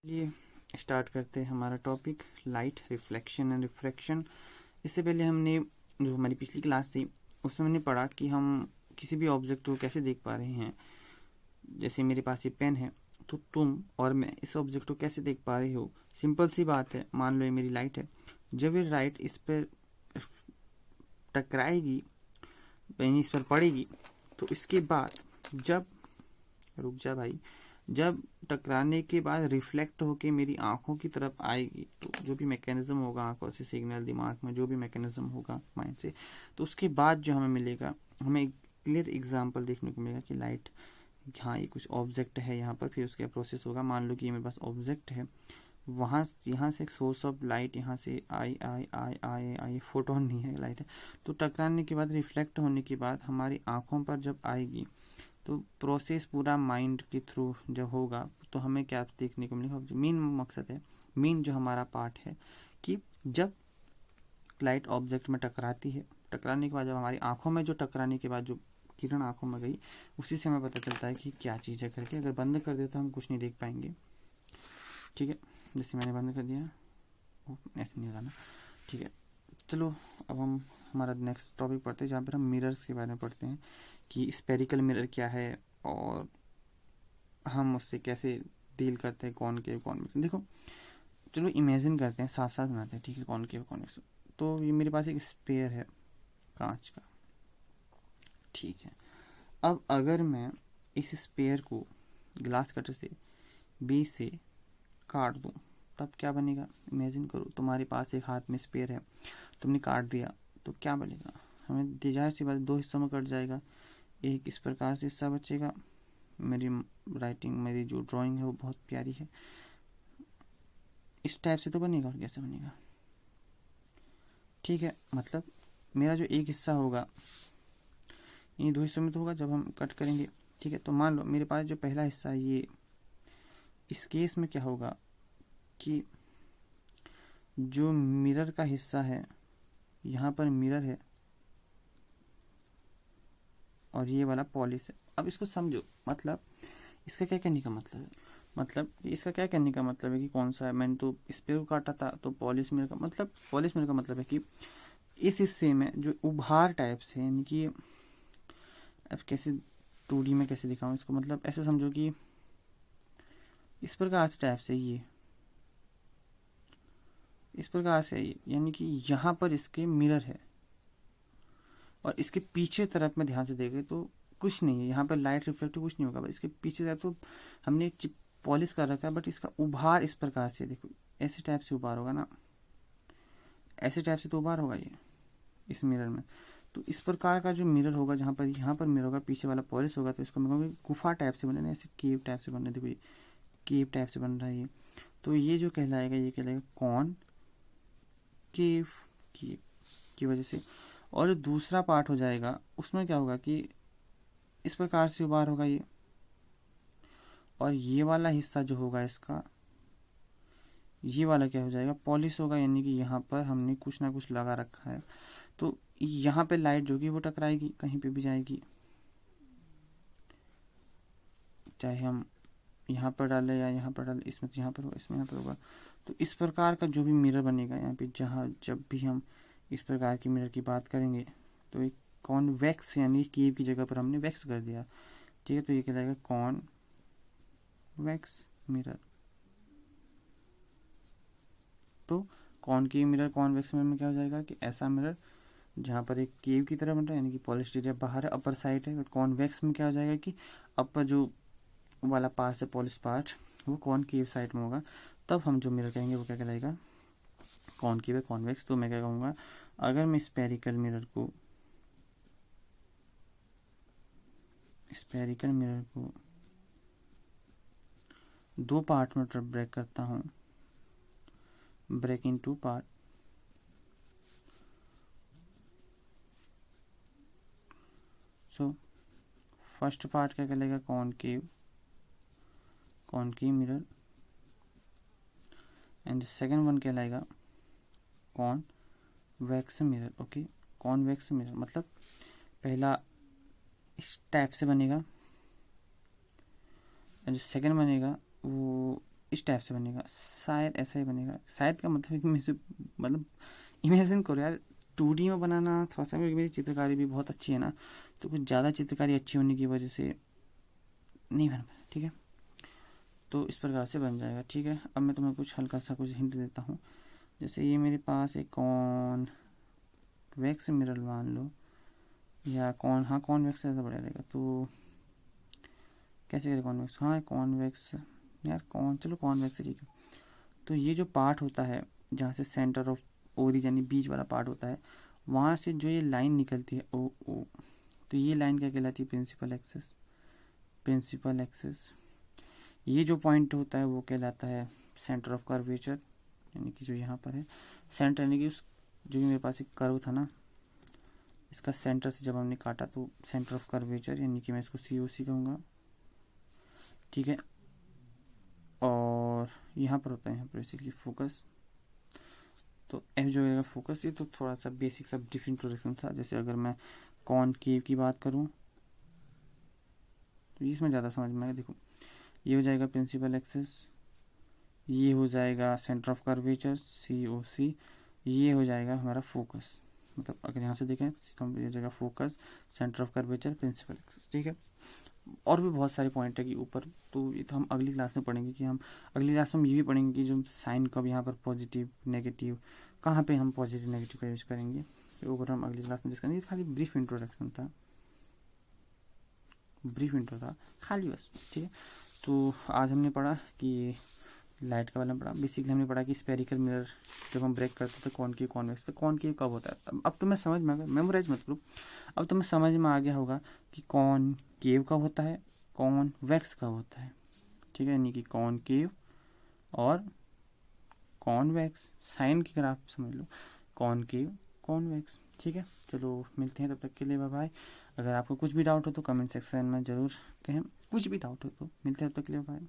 चलिए स्टार्ट करते हैं हमारा topic light reflection and refraction. इससे पहले हमने जो हमारी पिछली क्लास थी उसमें हमने पढ़ा कि हम किसी भी ऑब्जेक्ट को कैसे देख पा रहे हैं। जैसे मेरे पास ये पेन है तो तुम और मैं इस ऑब्जेक्ट को कैसे देख पा रहे हो। सिंपल सी बात है, मान लो ये मेरी लाइट है, जब ये लाइट इस पर टकराएगी, इस पर पड़ेगी, तो इसके बाद जब, रुक जा भाई, जब टकराने के बाद रिफ्लेक्ट होके मेरी आंखों की तरफ आएगी, तो जो भी मैकेनिज्म होगा आंखों से सिग्नल दिमाग में जो भी मैकेनिज्म होगा माइंड से, तो उसके बाद जो हमें मिलेगा, हमें एक क्लियर एग्जांपल देखने को मिलेगा कि लाइट, हाँ ये कुछ ऑब्जेक्ट है यहाँ पर, फिर उसका प्रोसेस होगा। मान लो कि ये मेरे पास ऑब्जेक्ट है, वहाँ यहाँ से एक सोर्स ऑफ लाइट यहाँ से आई आई आई आई आई फोटोन नहीं है, लाइट है, तो टकराने के बाद रिफ्लेक्ट होने के बाद हमारी आंखों पर जब आएगी तो प्रोसेस पूरा माइंड के थ्रू जब होगा तो हमें क्या देखने को मिलेगा। मेन मकसद है, मेन जो हमारा पार्ट है कि जब लाइट ऑब्जेक्ट में टकराती है, टकराने के बाद जब हमारी आंखों में जो टकराने के बाद जो किरण आंखों में गई, उसी से हमें पता चलता है कि क्या चीज़ है करके। अगर बंद कर देता हम कुछ नहीं देख पाएंगे, ठीक है। जैसे मैंने बंद कर दिया, ऐसे नहीं होगा ना, ठीक है। चलो अब हम हमारा नेक्स्ट टॉपिक पढ़ते हैं, जहाँ पर हम मिरर्स के बारे में पढ़ते हैं कि स्पेरिकल मिरर क्या है और हम उससे कैसे डील करते हैं, कॉनकेव कॉन्वेक्स। देखो चलो इमेजिन करते हैं, साथ साथ बनाते हैं, ठीक है, कॉनकेव कॉन्वेक्स। तो ये मेरे पास एक स्पेयर है कांच का, ठीक है। अब अगर मैं इस स्पेयर को ग्लास कटर से बीच से काट दूं, तब क्या बनेगा। इमेजिन करो तुम्हारे पास एक हाथ में स्पेयर है, तुमने काट दिया तो क्या बनेगा। हमें जाहिर सी बात दो हिस्सों में कट जाएगा, एक इस प्रकार से हिस्सा बचेगा। मेरी राइटिंग, मेरी जो ड्राइंग है वो बहुत प्यारी है, इस टाइप से तो बनेगा, और कैसे बनेगा, ठीक है। मतलब मेरा जो एक हिस्सा होगा इन दो हिस्सों में तो होगा जब हम कट करेंगे, ठीक है। तो मान लो मेरे पास जो पहला हिस्सा है ये, इस केस में क्या होगा कि जो मिरर का हिस्सा है, यहाँ पर मिरर है और ये वाला पॉलिश है। अब इसको समझो, मतलब इसका क्या कहने का मतलब है, मतलब इसका क्या कहने का मतलब है कि कौन सा है। मैंने तो इस पे काटा था तो पॉलिश मिरर का मतलब, पॉलिश मिरर का मतलब है कि इस हिस्से में जो उभार टाइप से, यानी कि अब कैसे 2D में कैसे दिखाऊं इसको, मतलब ऐसे समझो कि इस प्रकार से टाइप से, ये इस प्रकार से, यानी कि यहाँ पर इसके मिरर है और इसके पीछे तरफ में ध्यान से देखें तो कुछ नहीं है, यहाँ पर लाइट रिफ्लेक्ट कुछ नहीं होगा, इसके पीछे तरफ तो हमने चिप पॉलिश कर रखा है, बट इसका उभार इस प्रकार से, देखो ऐसे टाइप से उभार होगा ना, ऐसे टाइप से तो उभार होगा ये इस मिरर में। तो इस प्रकार का जो मिरर होगा, जहाँ पर यहाँ पर मिरर होगा, पीछे वाला पॉलिश होगा, तो इसको मैं कहूँगी गुफा टाइप से बने, ऐसे केव टाइप से बन रहा है। देखो ये केव टाइप से बन रहा है ये, तो ये जो कहलाएगा, ये कहलाएगा कॉन केव की वजह से। और जो दूसरा पार्ट हो जाएगा उसमें क्या होगा कि इस प्रकार से उभार होगा ये, और ये वाला हिस्सा जो होगा इसका, ये वाला क्या हो जाएगा, पॉलिश होगा, यानी कि यहाँ पर हमने कुछ ना कुछ लगा रखा है। तो यहाँ पे लाइट जो होगी वो टकराएगी, कहीं पे भी जाएगी, चाहे हम यहाँ पर डालें या यहाँ पर डालें, इसमें तो यहाँ पर होगा, इसमें यहाँ पर होगा। तो इस प्रकार का जो भी मिरर बनेगा यहाँ पे, जहाँ जब भी हम इस प्रकार की मिरर की बात करेंगे, तो एक कॉन्वेक्स, यानी केव की जगह पर हमने वैक्स कर दिया, ठीक है। तो ये कहलाएगा कॉन्वेक्स मिरर। तो कॉनकेव मिरर कॉन्वेक्स मिरर में क्या हो जाएगा कि ऐसा मिरर जहाँ पर एक केव की तरह बन रहा है, यानी कि पॉलिश्ड एरिया बाहर है, अपर साइड है। कॉन्वेक्स में क्या हो जाएगा कि अपर जो वाला पार्ट है, पॉलिश पार्ट, वो कॉनकेव साइड में होगा। तब हम जो मिरर कहेंगे वो क्या कहलाएगा, कॉनकेव है, कॉन्वेक्स। तो मैं क्या कहूँगा, अगर मैं स्पेरिकल मिरर को दो पार्ट में ब्रेक करता हूँ, break in two part, so first part क्या कहलाएगा, concave mirror, and second one कहलाएगा convex mirror. Okay, convex mirror मतलब पहला इस टाइप से बनेगा, और जो सेकेंड बनेगा वो इस टाइप से बनेगा, शायद ऐसा ही बनेगा। शायद का मतलब है कि मतलब इमेजिन करो यार, 2D में बनाना थोड़ा सा, मेरी चित्रकारी भी बहुत अच्छी है ना, तो कुछ ज़्यादा चित्रकारी अच्छी होने की वजह से नहीं बन पाया, ठीक है। तो इस प्रकार से बन जाएगा, ठीक है। अब मैं तुम्हें कुछ हल्का सा कुछ हिंट देता हूँ। जैसे ये मेरे पास एक कॉन्वेक्स मिरर मान लो, या कॉन्वेक्स ज़्यादा बढ़िया रहेगा। तो कैसे करें कॉन्वेक्स, हाँ कॉन्वेक्स यार, चलो कॉन्वेक्स ठीक है। तो ये जो पार्ट होता है जहाँ से सेंटर ऑफ ओरिजिन यानी बीच वाला पार्ट होता है, वहाँ से जो ये लाइन निकलती है ओ, तो ये लाइन क्या कहलाती है, प्रिंसिपल एक्सिस। प्रिंसिपल एक्सिस, ये जो पॉइंट होता है वो कहलाता है सेंटर ऑफ कर्वेचर, यानी कि जो यहाँ पर है सेंटर, यानी कि उस जो भी मेरे पास एक कर्व था ना, इसका सेंटर से जब हमने काटा तो सेंटर ऑफ कर्वेचर, यानी कि मैं इसको COC कहूँगा, ठीक है। और यहाँ पर होता है, यहाँ पर बेसिकली फोकस। तो F जो है फोकस। ये तो थोड़ा सा बेसिक सा डिफ इंट्रोडक्शन था। जैसे अगर मैं कॉनकेव की बात करूँ तो इसमें ज़्यादा समझ में आएगा। देखो, ये हो जाएगा प्रिंसिपल एक्सिस, ये हो जाएगा सेंटर ऑफ कर्वेचर COC, ये हो जाएगा हमारा फोकस। मतलब अगर यहाँ से देखें तो ये हो जाएगा focus, centre of curvature, principal axis, ठीक है। और भी बहुत सारे पॉइंट है कि ऊपर, तो ये तो हम अगली क्लास में पढ़ेंगे। कि हम अगली क्लास में ये भी पढ़ेंगे कि जो साइन कब यहाँ पर पॉजिटिव नेगेटिव, कहाँ पे हम पॉजिटिव नेगेटिव का यूज करेंगे, तो ऊपर हम अगली क्लास में डिस्कस करेंगे। खाली ब्रीफ इंट्रोडक्शन था, ब्रीफ इंट्रो था खाली बस, ठीक है। तो आज हमने पढ़ा कि लाइट का वाला पढ़ा। बेसिकली हमने पढ़ा कि स्पेरिकल मिरर जब हम ब्रेक करते थे कॉनकेव कॉन्वेक्स, तो कॉनकेव कब होता है। अब तुम्हें समझ में आ गया, मेमोराइज मत करो, अब तुम्हें समझ में आ गया होगा कि कॉनकेव कब होता है, कॉन्वेक्स कब होता है, ठीक है। यानी कि कॉनकेव और कॉन्वेक्स, साइन की ग्राफ समझ लो, कॉनकेव कॉन्वेक्स, ठीक है। चलो मिलते हैं, तब तक के लिए बाय बाय। अगर आपको कुछ भी डाउट हो तो कमेंट सेक्शन में ज़रूर कहें, कुछ भी डाउट हो तो। मिलते हैं, तब तक के लिए बाय।